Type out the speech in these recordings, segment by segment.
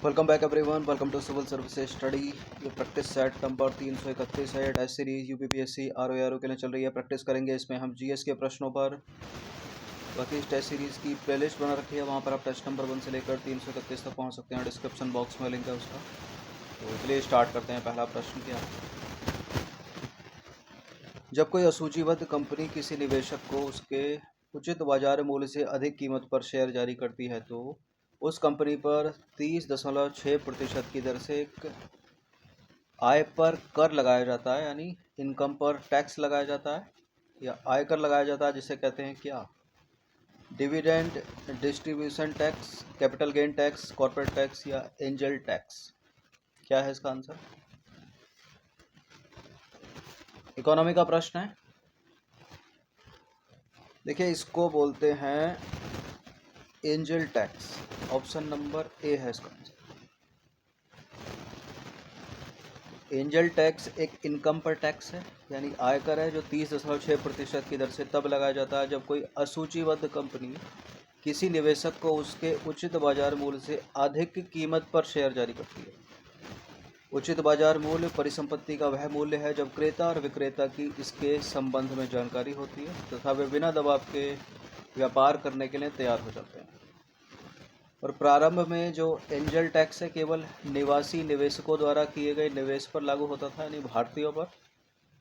Welcome back everyone, welcome to civil services study. ये practice set number 331 है। Test series UPPSC RO के लिए चल रही है। प्रैक्टिस करेंगे इसमें हम जीएस के प्रश्नों पर। बाकी इस टेस्ट सीरीज की प्लेलिस्ट बना रखी है, वहाँ पर आप टेस्ट नंबर 1 से लेकर 331 तक पहुँच सकते हैं। डिस्क्रिप्शन बॉक्स में लिंक है उसका। तो चलिए स्टार्ट करते हैं। पहला प्रश्न क्या है? जब कोई असूचीबद्ध कंपनी किसी निवेशक को उसके उचित बाजार मूल्य से अधिक कीमत पर शेयर जारी करती है तो उस कंपनी पर 30.6% की दर से एक आय पर कर लगाया जाता है, यानी इनकम पर टैक्स लगाया जाता है या आयकर लगाया जाता है, जिसे कहते हैं क्या? Dividend, distribution tax, capital gain tax, corporate tax या एंजल टैक्स। क्या है इसका आंसर? इकोनॉमी का प्रश्न है। देखिए, इसको बोलते हैं angel tax. Option number A है इसका आंसर। एंजल टैक्स एक इनकम पर टैक्स है, यानी आयकर है, जो 30.6% की दर से तब लगाया जाता है जब कोई असूचीबद्ध कंपनी किसी निवेशक को उसके उचित बाजार मूल्य से अधिक कीमत पर शेयर जारी करती है। उचित बाजार मूल्य परिसंपत्ति का वह मूल्य है जब क्रेता और विक्रेता की इसके संबंध में जानकारी होती है तथा वे बिना दबाव के व्यापार करने के लिए तैयार हो जाते हैं। और प्रारंभ में जो एंजल टैक्स है केवल निवासी निवेशकों द्वारा किए गए निवेश पर लागू होता था, यानी भारतीयों पर।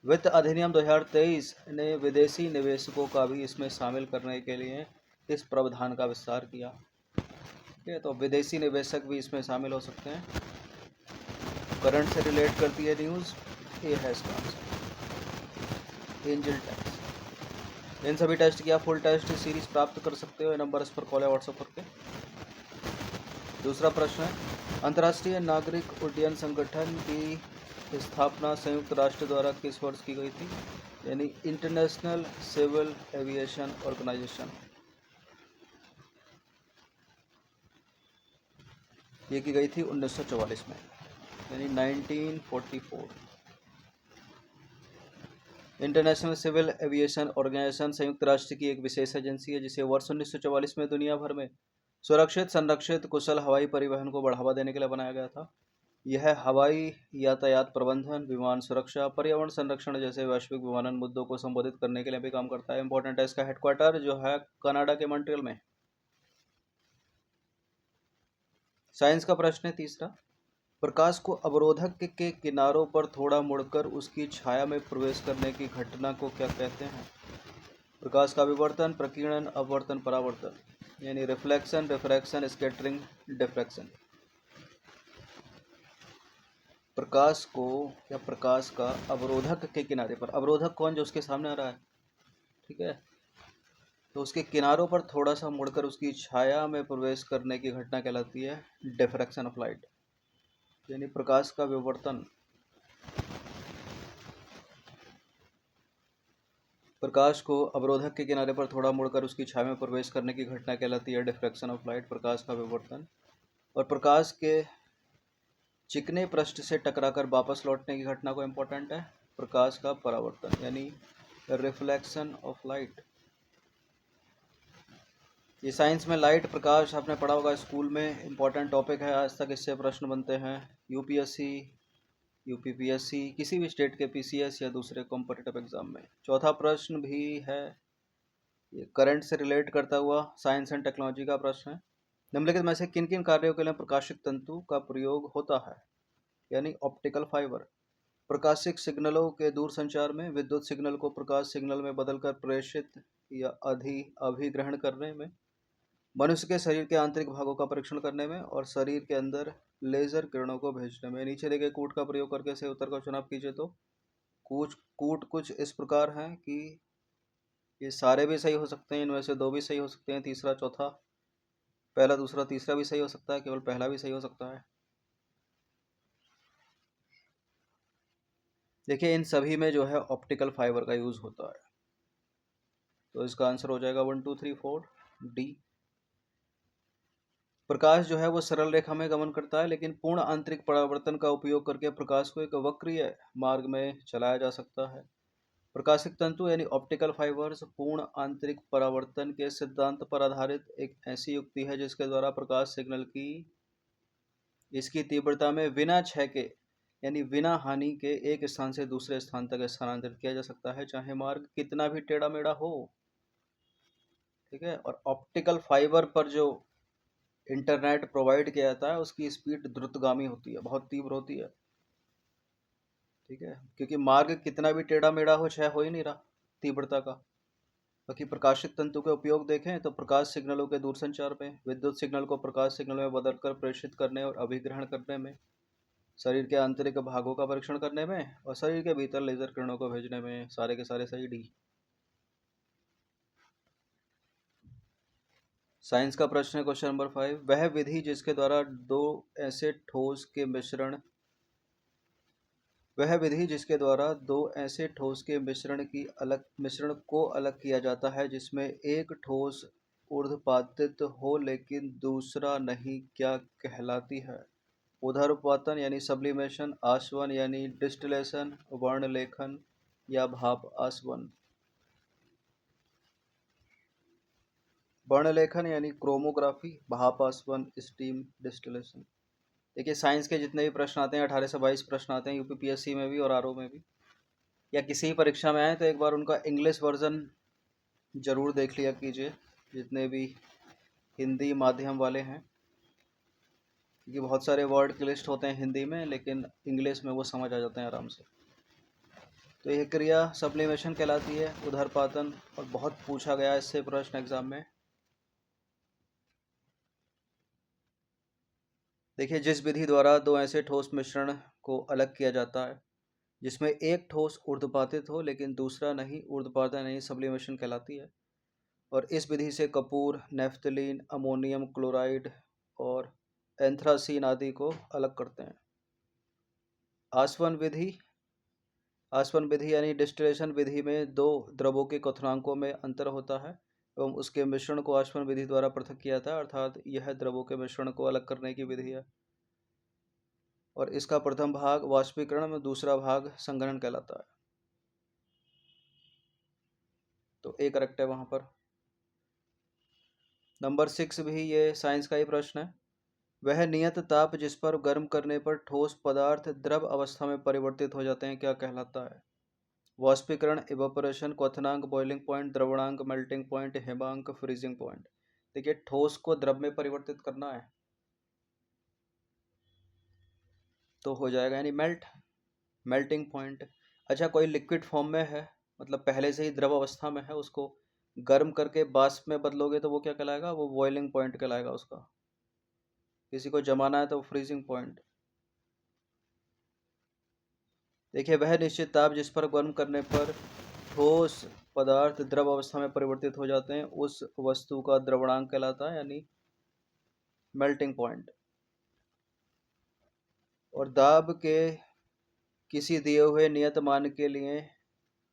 वित्त अधिनियम 2023 ने विदेशी निवेशकों का भी इसमें शामिल करने के लिए इस प्रावधान का विस्तार किया। ठीक है, तो विदेशी निवेशक भी इसमें शामिल हो सकते हैं। करंट से रिलेट करती है न्यूज़, ये है इसका आंसर, एंजल टैक्स। इन सभी टेस्ट की आप फुल टेस्ट सीरीज प्राप्त कर सकते हो। नंबर इस पर कॉल या व्हाट्सएप करके। दूसरा प्रश्न है, अंतर्राष्ट्रीय नागरिक उड्डयन संगठन की स्थापना संयुक्त राष्ट्र द्वारा किस वर्ष की गई थी? यानी इंटरनेशनल सिविल एविएशन ऑर्गेनाइजेशन। ये की गई थी 1944 में, यानी 1944। इंटरनेशनल सिविल एविएशन ऑर्गेनाइजेशन संयुक्त राष्ट्र की एक विशेष एजेंसी है जिसे वर्ष 1944 में दुनिया भर में सुरक्षित, संरक्षित, कुशल हवाई परिवहन को बढ़ावा देने के लिए बनाया गया था। यह हवाई यातायात प्रबंधन, विमान सुरक्षा, पर्यावरण संरक्षण जैसे वैश्विक विमानन मुद्दों को संबोधित करने के लिए भी काम करता है। इंपॉर्टेंट है, इसका हेडक्वार्टर जो है कनाडा के मॉन्ट्रियल में। साइंस का प्रश्न है तीसरा, प्रकाश को अवरोधक के किनारों पर थोड़ा मुड़कर उसकी छाया में प्रवेश करने की घटना को क्या कहते हैं? प्रकाश का विवर्तन, प्रकीर्णन, अपवर्तन, परावर्तन, यानी रिफ्लेक्शन, रिफ्रैक्शन, स्कैटरिंग, डिफ्रैक्शन। प्रकाश को या प्रकाश का अवरोधक के किनारे पर, अवरोधक कौन? जो उसके सामने आ रहा है, ठीक है, तो उसके किनारों पर थोड़ा सा मुड़कर उसकी छाया में प्रवेश करने की घटना कहलाती है डिफ्रैक्शन ऑफ लाइट, यानी प्रकाश का विवर्तन। प्रकाश को अवरोधक के किनारे पर थोड़ा मुड़कर उसकी छाया में प्रवेश करने की घटना कहलाती है डिफ्रैक्शन ऑफ लाइट, प्रकाश का विवर्तन। और प्रकाश के चिकने पृष्ठ से टकराकर वापस लौटने की घटना को इम्पोर्टेंट है प्रकाश का परावर्तन, यानी रिफ्लेक्शन ऑफ लाइट। ये साइंस में लाइट, प्रकाश आपने पढ़ा होगा स्कूल में, इम्पोर्टेंट टॉपिक है। आज तक इससे प्रश्न बनते हैं यूपीएससी, यूपीपीएससी, किसी भी स्टेट के पीसीएस या दूसरे कॉम्पिटिटिव एग्जाम में। चौथा प्रश्न भी है, ये करंट से रिलेट करता हुआ साइंस एंड टेक्नोलॉजी का प्रश्न है। निम्नलिखित में से किन किन कार्यों के लिए प्रकाशिक तंतु का प्रयोग होता है? यानी ऑप्टिकल फाइबर। प्रकाशिक सिग्नलों के दूर संचार में, विद्युत सिग्नल को प्रकाश सिग्नल में बदलकर प्रेषित या अभिग्रहण करने में, मनुष्य के शरीर के आंतरिक भागों का परीक्षण करने में और शरीर के अंदर लेजर किरणों को भेजने में। नीचे दिए गए कूट का प्रयोग करके सही उत्तर का चुनाव कीजिए। तो कूट कुछ इस प्रकार हैं कि ये सारे भी सही हो सकते हैं, इनमें से दो भी सही हो सकते हैं, तीसरा चौथा, पहला दूसरा तीसरा भी सही हो सकता है, केवल पहला भी सही हो सकता है। देखिए, इन सभी में जो है ऑप्टिकल फाइबर का यूज होता है, तो इसका आंसर हो जाएगा 1 2 3 4 डी। प्रकाश जो है वो सरल रेखा में गमन करता है, लेकिन पूर्ण आंतरिक परावर्तन का उपयोग करके प्रकाश को एक वक्रीय मार्ग में चलाया जा सकता है। प्रकाशिक तंतु यानी ऑप्टिकल फाइबर्स पूर्ण आंतरिक परावर्तन के सिद्धांत पर आधारित एक ऐसी युक्ति है जिसके द्वारा प्रकाश सिग्नल की इसकी तीव्रता में बिना क्षय के यानी बिना हानि के एक स्थान से दूसरे स्थान तक स्थानांतरित किया जा सकता है, चाहे मार्ग कितना भी टेढ़ा मेढ़ा हो। ठीक है। और ऑप्टिकल फाइबर पर जो इंटरनेट प्रोवाइड किया जाता है उसकी स्पीड द्रुतगामी होती है, बहुत तीव्र होती है। ठीक है, क्योंकि मार्ग कितना भी टेढ़ा मेढ़ा हो, क्षय हो ही नहीं रहा तीव्रता का। बाकी प्रकाशित तंतु के उपयोग देखें तो प्रकाश सिग्नलों के दूरसंचार में, विद्युत सिग्नल को प्रकाश सिग्नल में बदलकर प्रेषित करने और अभिग्रहण करने में, शरीर के आंतरिक भागों का परीक्षण करने में, और शरीर के भीतर लेजर किरणों को भेजने में, सारे के सारे सही डी। साइंस का प्रश्न है क्वेश्चन नंबर 5, वह विधि जिसके द्वारा दो ऐसे ठोस के मिश्रण वह विधि जिसके द्वारा दो ऐसे ठोस के मिश्रण को अलग किया जाता है जिसमें एक ठोस ऊर्ध्वपातित हो लेकिन दूसरा नहीं, क्या कहलाती है? ऊर्ध्वपातन यानी सब्लिमेशन, आसवन यानी डिस्टिलेशन, वर्णलेखन या भाप आसवन। वर्णलेखन यानी क्रोमोग्राफी, भाप आसवन, स्टीम डिस्टिलेशन। देखिए साइंस के जितने भी प्रश्न आते हैं 18 से 22 प्रश्न आते हैं यूपीपीएससी में भी और आरओ में भी, या किसी भी परीक्षा में आए तो एक बार उनका इंग्लिश वर्जन ज़रूर देख लिया कीजिए, जितने भी हिंदी माध्यम वाले हैं, क्योंकि बहुत सारे वर्ड की लिस्ट होते हैं हिंदी में लेकिन इंग्लिश में वो समझ आ जाते हैं आराम से। तो यह क्रिया सब्लिमेशन कहलाती है, उदरपातन, और बहुत पूछा गया इससे प्रश्न एग्जाम में। देखिए जिस विधि द्वारा दो ऐसे ठोस मिश्रण को अलग किया जाता है जिसमें एक ठोस ऊर्ध्वपातित हो लेकिन दूसरा नहीं, ऊर्ध्वपातन नहीं सब्लिमेशन कहलाती है। और इस विधि से कपूर, नेफ्थलीन, अमोनियम क्लोराइड और एंथ्रासीन आदि को अलग करते हैं। आसवन विधि आसवन विधि यानी डिस्टिलेशन विधि में दो द्रवों के क्वथनांकों में अंतर होता है एवं उसके मिश्रण को आसवन विधि द्वारा पृथक किया जाता है, अर्थात यह द्रवों के मिश्रण को अलग करने की विधि है। और इसका प्रथम भाग वाष्पीकरण में, दूसरा भाग संघनन कहलाता है। तो ए करेक्ट है वहां पर। नंबर 6 भी ये साइंस का ही प्रश्न है। वह नियत ताप जिस पर गर्म करने पर ठोस पदार्थ द्रव अवस्था में परिवर्तित हो जाते हैं, क्या कहलाता है? वाष्पीकरण, इवापोरेशन, क्वथनांक, बॉइलिंग पॉइंट, द्रवणांक, मेल्टिंग पॉइंट, हिमांक, फ्रीजिंग पॉइंट। देखिए ठोस को द्रव में परिवर्तित करना है तो हो जाएगा यानी मेल्टिंग पॉइंट। अच्छा कोई लिक्विड फॉर्म में है, मतलब पहले से ही द्रव अवस्था में है, उसको गर्म करके वाष्प में बदलोगे तो वो क्या कहलाएगा? वो बॉइलिंग पॉइंट कहलाएगा उसका। किसी को जमाना है तो वो फ्रीजिंग पॉइंट। देखिए वह निश्चित ताप जिस पर गर्म करने पर ठोस पदार्थ द्रव अवस्था में परिवर्तित हो जाते हैं उस वस्तु का द्रवणांक कहलाता है यानी मेल्टिंग पॉइंट। और दाब के किसी दिए हुए नियत मान के लिए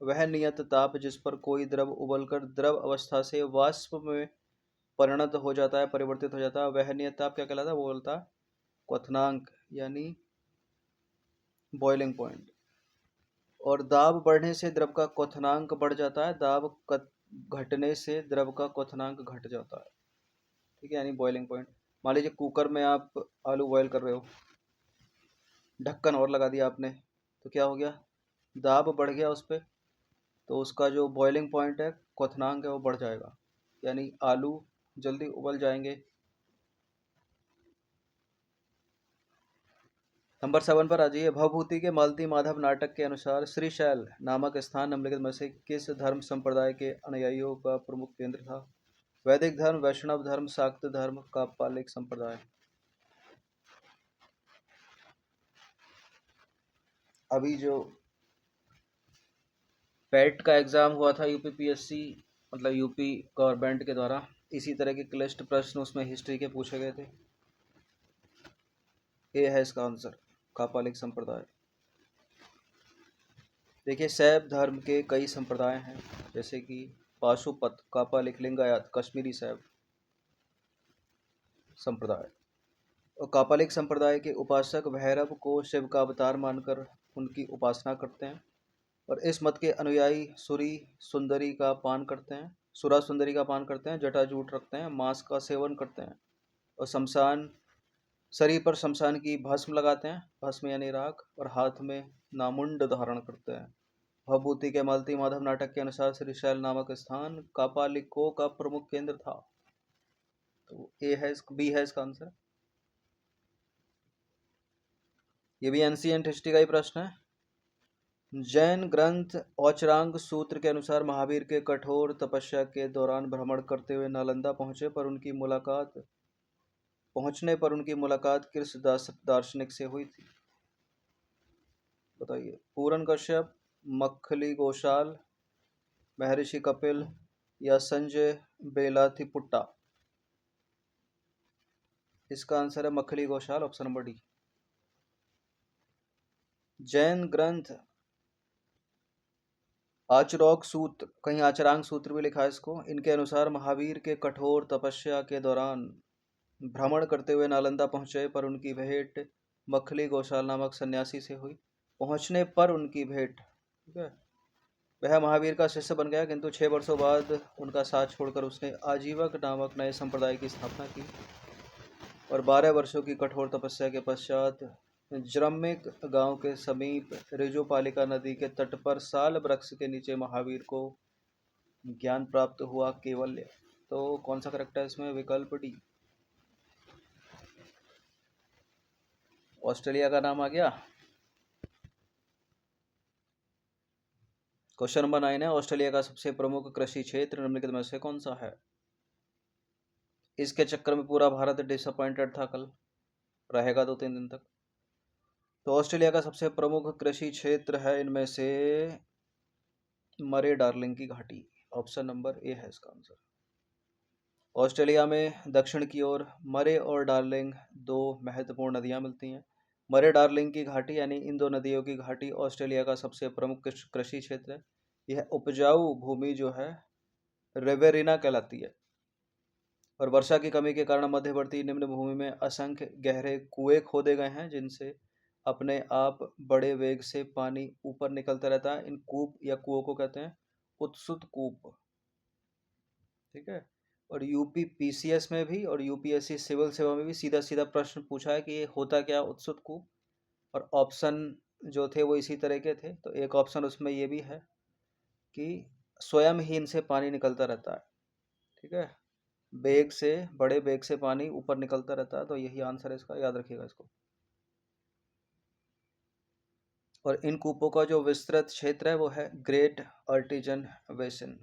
वह नियत ताप जिस पर कोई द्रव उबलकर द्रव अवस्था से वाष्प में परिणत हो जाता है, परिवर्तित हो जाता है, वह नियत ताप क्या कहलाता है? वो बोलता है क्वथनांक यानी बॉइलिंग पॉइंट। और दाब बढ़ने से द्रव का क्वथनांक बढ़ जाता है, दाब घटने से द्रव का क्वथनांक घट जाता है। ठीक है, यानी बॉइलिंग पॉइंट। मान लीजिए कुकर में आप आलू बॉयल कर रहे हो, ढक्कन और लगा दिया आपने, तो क्या हो गया? दाब बढ़ गया उस पर, तो उसका जो बॉइलिंग पॉइंट है, क्वथनांक है, वो बढ़ जाएगा, यानी आलू जल्दी उबल जाएंगे। नंबर 7 पर आ जाइए। भवभूति के मालती माधव नाटक के अनुसार श्रीशैल नामक स्थान निम्नलिखित में से किस धर्म संप्रदाय के अनुयायियों का प्रमुख केंद्र था? वैदिक धर्म, वैष्णव धर्म, शाक्त धर्म, कापालिक संप्रदाय। अभी जो पेट का एग्जाम हुआ था यूपीपीएससी, मतलब यूपी गवर्नमेंट के द्वारा, इसी तरह के क्लिष्ट प्रश्न उसमें हिस्ट्री के पूछे गए थे। ये है इसका आंसर, कापालिक संप्रदाय। देखिए शैव धर्म के कई संप्रदाय हैं, जैसे कि पाशुपत, कापालिक, लिंगायत, कश्मीरी शैव संप्रदाय। और कापालिक संप्रदाय के उपासक भैरव को शिव का अवतार मानकर उनकी उपासना करते हैं। और इस मत के अनुयायी सुरा सुंदरी का पान करते हैं, जटाजूट रखते हैं, मांस का सेवन करते हैं और शमशान शरीर पर शमशान की भस्म लगाते हैं, भस्म यानी राख, और हाथ में नामुंड धारण करते हैं। भभूति के मालती माधव नाटक के अनुसार श्रीशैल नामक स्थान कापालिकों का प्रमुख केंद्र था। तो बी है इसका आंसर। ये भी एंशिएंट हिस्ट्री का ही प्रश्न है। जैन ग्रंथ औचरांग सूत्र के अनुसार महावीर के कठोर तपस्या के दौरान भ्रमण करते हुए नालंदा पहुंचने पर उनकी मुलाकात किस दार्शनिक से हुई थी? बताइए। पूरन कश्यप, मक्खली गोशाल, महर्षि कपिल या संजय बेलाथीपुट्टा? इसका आंसर है Makkhali Goshal, option number D. Jain ग्रंथ आचरौक सूत्र, कहीं आचरांग सूत्र भी लिखा है इसको, इनके अनुसार महावीर के कठोर तपस्या के दौरान भ्रमण करते हुए नालंदा पहुंचे पर उनकी भेंट मखली गोशाल नामक सन्यासी से हुई। पहुंचने पर उनकी भेंट, ठीक है। वह महावीर का शिष्य बन गया, किंतु 6 वर्षों बाद उनका साथ छोड़कर उसने आजीवक नामक नए संप्रदाय की स्थापना की और 12 वर्षों की कठोर तपस्या के पश्चात जरम्मिक गांव के समीप रिजुपालिका नदी के तट पर साल वृक्ष के नीचे महावीर को ज्ञान प्राप्त हुआ, केवल्य। तो कौन सा करेक्ट है इसमें? विकल्प डी, ऑस्ट्रेलिया का नाम आ गया। क्वेश्चन नंबर 9 है, ऑस्ट्रेलिया का सबसे प्रमुख कृषि क्षेत्र निम्नलिखित में से कौन सा है? इसके चक्कर में पूरा भारत डिसअपॉइंटेड था, कल रहेगा 2-3 दिन तक। तो ऑस्ट्रेलिया का सबसे प्रमुख कृषि क्षेत्र है इनमें से मरे डार्लिंग की घाटी, ऑप्शन नंबर ए है इसका आंसर। ऑस्ट्रेलिया में दक्षिण की ओर मरे और डार्लिंग दो महत्वपूर्ण नदियां मिलती हैं। मरे डार्लिंग की घाटी यानी इन दो नदियों की घाटी ऑस्ट्रेलिया का सबसे प्रमुख कृषि क्षेत्र है। यह उपजाऊ भूमि जो है रिवेरिना कहलाती है और वर्षा की कमी के कारण मध्यवर्ती निम्न भूमि में असंख्य गहरे कुएं खोदे गए हैं जिनसे अपने आप बड़े वेग से पानी ऊपर निकलता रहता है। इन कूप या कुओं को कहते हैं उत्सुत कूप, ठीक है। और यूपी पीसीएस में भी और यूपीएससी सिविल सेवा में भी सीधा सीधा प्रश्न पूछा है कि ये होता क्या उत्सुत कूप, और ऑप्शन जो थे वो इसी तरह के थे। तो एक ऑप्शन उसमें ये भी है कि स्वयं ही इनसे पानी निकलता रहता है, ठीक है, बेग से, बड़े बेग से पानी ऊपर निकलता रहता है। तो यही आंसर है इसका, याद रखिएगा इसको। और इन कूपों का जो विस्तृत क्षेत्र है वो है ग्रेट आर्टिजन बेसिन।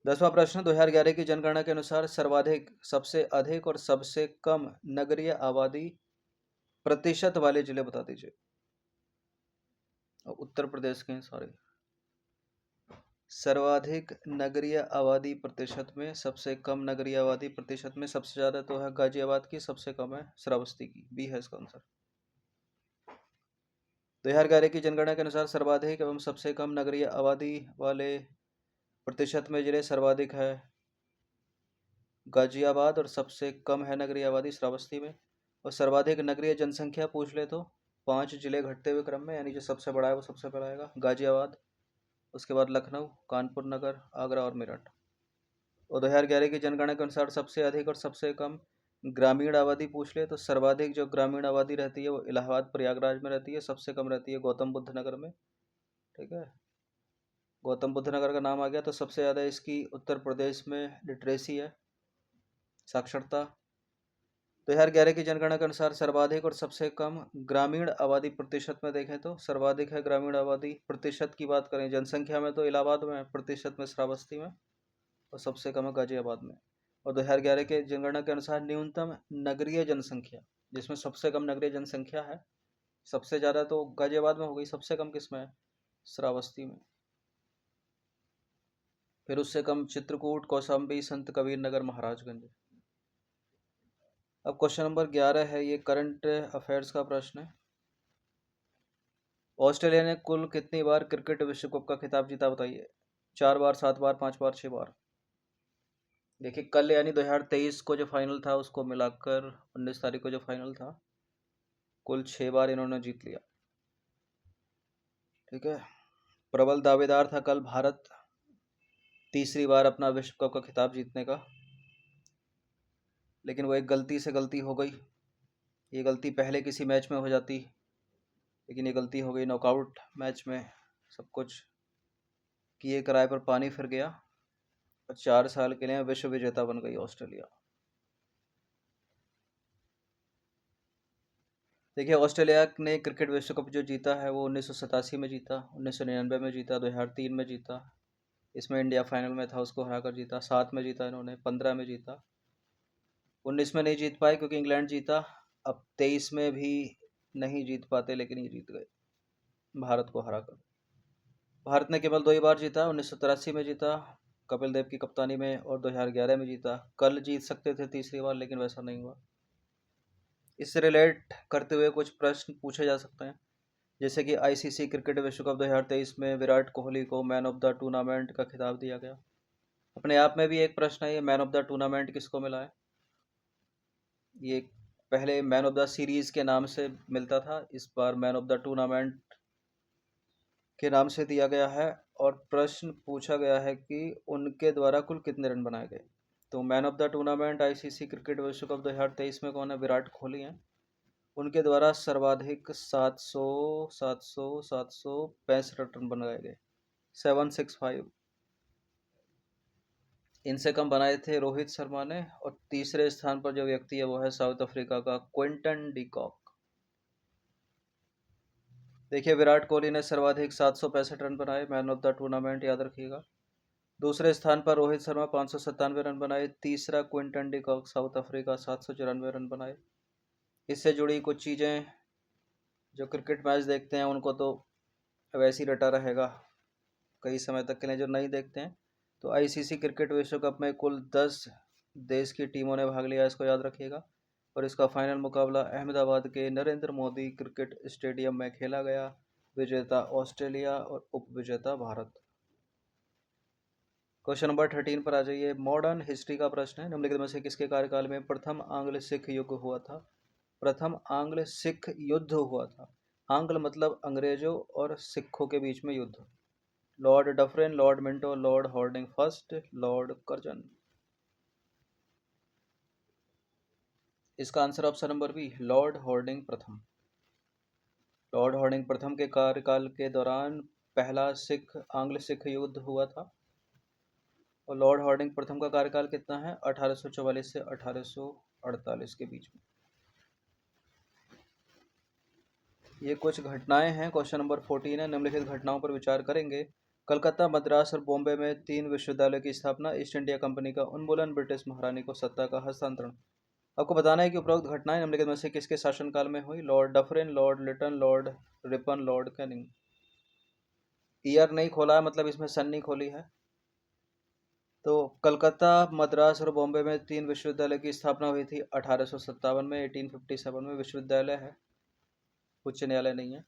10वां प्रश्न, 2011 की जनगणना के अनुसार सर्वाधिक, सबसे अधिक और सबसे कम नगरीय आबादी प्रतिशत वाले जिले बता दीजिए। उत्तर प्रदेश के सारे। सर्वाधिक नगरीय आबादी प्रतिशत में, सबसे कम नगरीय आबादी प्रतिशत में, सबसे ज़्यादा तो है गाजियाबाद की, सबसे कम है श्रावस्ती की, बी है इसका आंसर। 2011 की जनगणना के अनुसार सर्वाधिक एवं सबसे कम नगरीय आबादी वाले प्रतिशत में जिले, सर्वाधिक है गाजियाबाद और सबसे कम है नगरीय आबादी श्रावस्ती में। और सर्वाधिक नगरीय जनसंख्या पूछ ले तो 5 जिले घटते हुए क्रम में, यानी जो सबसे बड़ा है वो सबसे पहला आएगा गाजियाबाद, उसके बाद लखनऊ, कानपुर नगर, आगरा और मेरठ। और 2011 की जनगणना के अनुसार सबसे अधिक और सबसे कम ग्रामीण आबादी पूछ ले तो सर्वाधिक जो ग्रामीण आबादी रहती है वो इलाहाबाद प्रयागराज में रहती है, सबसे कम रहती है गौतम बुद्ध नगर में, ठीक है। गौतम बुद्ध नगर का नाम आ गया। तो सबसे ज़्यादा इसकी उत्तर प्रदेश में लिटरेसी है, साक्षरता। 2011 की जनगणना के अनुसार सर्वाधिक और सबसे कम ग्रामीण आबादी प्रतिशत में देखें तो सर्वाधिक है ग्रामीण आबादी, प्रतिशत की बात करें जनसंख्या में तो इलाहाबाद में, प्रतिशत में श्रावस्ती में, और सबसे कम है गाजियाबाद में। और 2011 के जनगणना के अनुसार न्यूनतम नगरीय जनसंख्या, जिसमें सबसे कम नगरीय जनसंख्या है, सबसे ज़्यादा तो गाजियाबाद में हो गई, सबसे कम किस में है? श्रावस्ती में। फिर उससे कम चित्रकूट, कौशाम्बी, संत कबीर नगर, महाराजगंज। अब क्वेश्चन नंबर 11 है, ये करंट अफेयर्स का प्रश्न है। ऑस्ट्रेलिया ने कुल कितनी बार क्रिकेट विश्व कप का खिताब जीता, बताइए। 4 बार, 7 बार, 5 बार, 6 बार? देखिए कल यानी 2023 को जो फाइनल था उसको मिलाकर 19 तारीख को जो फाइनल था, कुल 6 बार इन्होंने जीत लिया, ठीक है। प्रबल दावेदार था कल भारत तीसरी बार अपना विश्व कप का खिताब जीतने का। लेकिन वो एक गलती से गलती हो गई। ये गलती पहले किसी मैच में हो जाती, लेकिन ये गलती हो गई नॉकआउट मैच में। सब कुछ किए किराए पर पानी फिर गया और 4 साल के लिए विश्व विजेता बन गई ऑस्ट्रेलिया। देखिए, ऑस्ट्रेलिया ने क्रिकेट विश्व कप जो जीता है वो 1987 में जीता, 1999 में जीता, 2003 में जीता। इसमें इंडिया फाइनल में था, उसको हराकर जीता। 7 में जीता इन्होंने, 15 में जीता, 19 में नहीं जीत पाए क्योंकि इंग्लैंड जीता। अब 23 में भी नहीं जीत पाते, लेकिन ये जीत गए भारत को हराकर। भारत ने केवल 2 ही बार जीता, 1983 में जीता कपिल देव की कप्तानी में, और 2011 में जीता। कल जीत सकते थे तीसरी बार, लेकिन वैसा नहीं हुआ। इससे रिलेट करते हुए कुछ प्रश्न पूछे जा सकते हैं, जैसे कि आईसीसी क्रिकेट विश्व कप 2023 में विराट कोहली को मैन ऑफ द टूर्नामेंट का खिताब दिया गया। अपने आप में भी एक प्रश्न है, ये मैन ऑफ द टूर्नामेंट किसको मिला है? ये पहले मैन ऑफ द सीरीज के नाम से मिलता था, इस बार मैन ऑफ द टूर्नामेंट के नाम से दिया गया है। और प्रश्न पूछा गया है कि उनके द्वारा कुल कितने रन बनाए गए। तो man of the tournament ICC cricket विश्व कप 2023 में कौन है? विराट कोहली हैं। उनके द्वारा सर्वाधिक 765 रन बनाए गए, 765। इनसे कम बनाए थे रोहित शर्मा ने, और तीसरे स्थान पर जो व्यक्ति है वो है साउथ अफ्रीका का क्विंटन डी कॉक। देखिए, विराट कोहली ने सर्वाधिक 765 रन बनाए, मैन ऑफ द टूर्नामेंट, याद रखिएगा। दूसरे स्थान पर रोहित शर्मा 597 रन बनाए। तीसरा Quinton de Kock South Africa 794 run बनाए। इससे जुड़ी कुछ चीज़ें, जो क्रिकेट मैच देखते हैं उनको तो वैसे ही रटा रहेगा कई समय तक के लिए। जो नहीं देखते हैं, तो आईसीसी क्रिकेट विश्व कप में कुल 10 देश की टीमों ने भाग लिया, इसको याद रखिएगा। और इसका फाइनल मुकाबला अहमदाबाद के नरेंद्र मोदी क्रिकेट स्टेडियम में खेला गया। विजेता ऑस्ट्रेलिया और उपविजेता भारत। क्वेश्चन नंबर 13 पर आ जाइए। मॉडर्न हिस्ट्री का प्रश्न है, निम्नलिखित में से किसके कार्यकाल में प्रथम आंग्ल सिख युद्ध हुआ था? प्रथम आंग्ल सिख युद्ध हुआ था। आंग्ल मतलब अंग्रेजों और सिखों के बीच में युद्ध। Lord Dufferin, lord Minto, lord Hardinge first, lord Curzon. इसका answer option number B, lord Hardinge प्रथम। लॉर्ड हॉर्डिंग प्रथम के कार्यकाल के दौरान पहला आंग्ल सिख युद्ध हुआ था। और लॉर्ड हॉर्डिंग प्रथम का कार्यकाल कितना है? 1844 से 1848 के बीच में। ये कुछ घटनाएं हैं। क्वेश्चन नंबर 14 है, निम्नलिखित घटनाओं पर विचार करेंगे। कलकत्ता, मद्रास और बॉम्बे में 3 विश्वविद्यालयों की स्थापना। ईस्ट इंडिया कंपनी का उन्मूलन। ब्रिटिश महारानी को सत्ता का हस्तांतरण। आपको बताना है कि उपरोक्त घटनाएं निम्नलिखित में से किसके शासनकाल में हुई? Lord Dufferin, Lord Lytton, Lord Ripon, Lord Canning. Year नहीं खोला है, मतलब इसमें सन नहीं खोली है। तो कलकत्ता, मद्रास और बॉम्बे में 3 विश्वविद्यालय की स्थापना हुई थी 1857 में। 1857 में विश्वविद्यालय है, उच्च न्यायालय नहीं है।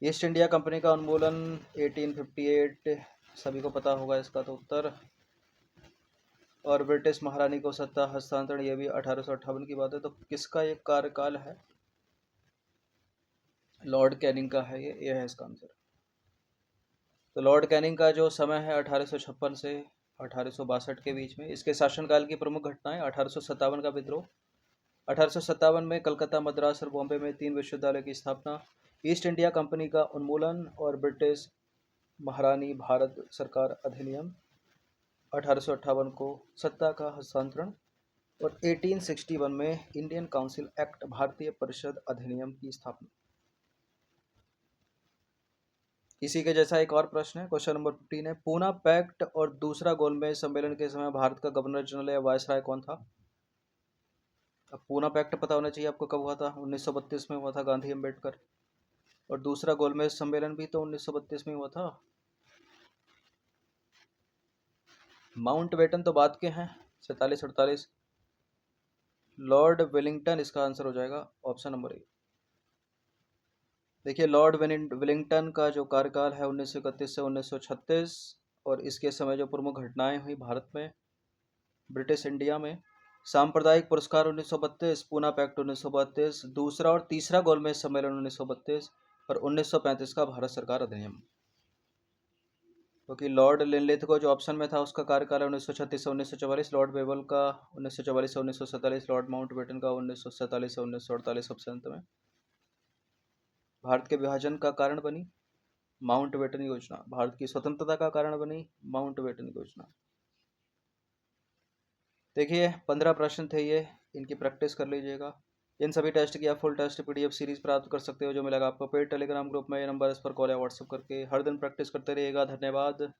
ईस्ट इंडिया कंपनी का उन्मूलन 1858, सभी को पता होगा इसका तो उत्तर। और ब्रिटिश महारानी को सत्ता हस्तांतरण, ये भी 1858 की बात है। तो किसका ये कार्यकाल है? लॉर्ड कैनिंग का है ये है इसका आंसर। तो लॉर्ड कैनिंग का जो समय है 1856 से 1862 के बीच में। इसके शासनकाल की प्रमुख घटनाएं: 1857 का विद्रोह, 1857 में कलकत्ता, मद्रास और बॉम्बे में 3 विश्वविद्यालय की स्थापना, ईस्ट इंडिया कंपनी का उन्मूलन और ब्रिटिश महारानी भारत सरकार अधिनियम, 1858 को सत्ता का हस्तांतरण, और 1861 में इंडियन काउंसिल एक्ट भारतीय परिषद अधिनियम की स्थापना। इसी के जैसा एक और प्रश्न है, क्वेश्चन नंबर 15 है। पूना पैक्ट और दूसरा गोलमेज सम्मेलन के समय भारत का गवर्नर जनरल या वायसराय कौन था? अब पूना पैक्ट पता होना चाहिए आपको, कब हुआ था? 1932 में हुआ था, गांधी अम्बेडकर। और दूसरा गोलमेज सम्मेलन भी तो 1932 में हुआ था। माउंट बेटन तो बाद के हैं, 47-48। लॉर्ड वेलिंगटन इसका आंसर हो जाएगा, ऑप्शन नंबर ए। देखिए, लॉर्ड वेलिंगटन का जो कार्यकाल है 1931 से 1936, और इसके समय जो प्रमुख घटनाएं हुई भारत में, ब्रिटिश इंडिया में। सांप्रदायिक पुरस्कार 1932, पूना पैक्ट 1932, दूसरा और तीसरा गोलमेज सम्मेलन 1932, और 1935 का भारत सरकार अधिनियम। क्योंकि लॉर्ड लिनलिथ जो ऑप्शन में था उसका कार्यकाल है 1936 से 1944, लॉर्ड बेवल का 1944 से 1947, लॉर्ड माउंटबेटन का 1947 से 1948 सबसे अंत में। भारत के विभाजन का कारण बनी माउंटबेटन योजना, भारत की स्वतंत्रता का कारण बनी माउंटबेटन योजना। देखिए 15 प्रश्न थे ये, इनकी प्रैक्टिस कर लीजिएगा। इन सभी टेस्ट की आप फुल टेस्ट पीडीएफ सीरीज प्राप्त कर सकते हो, जो मिलेगा आपको पेड टेलीग्राम ग्रुप में। ये नंबर इस पर कॉल या व्हाट्सएप करके हर दिन प्रैक्टिस करते रहिएगा। धन्यवाद।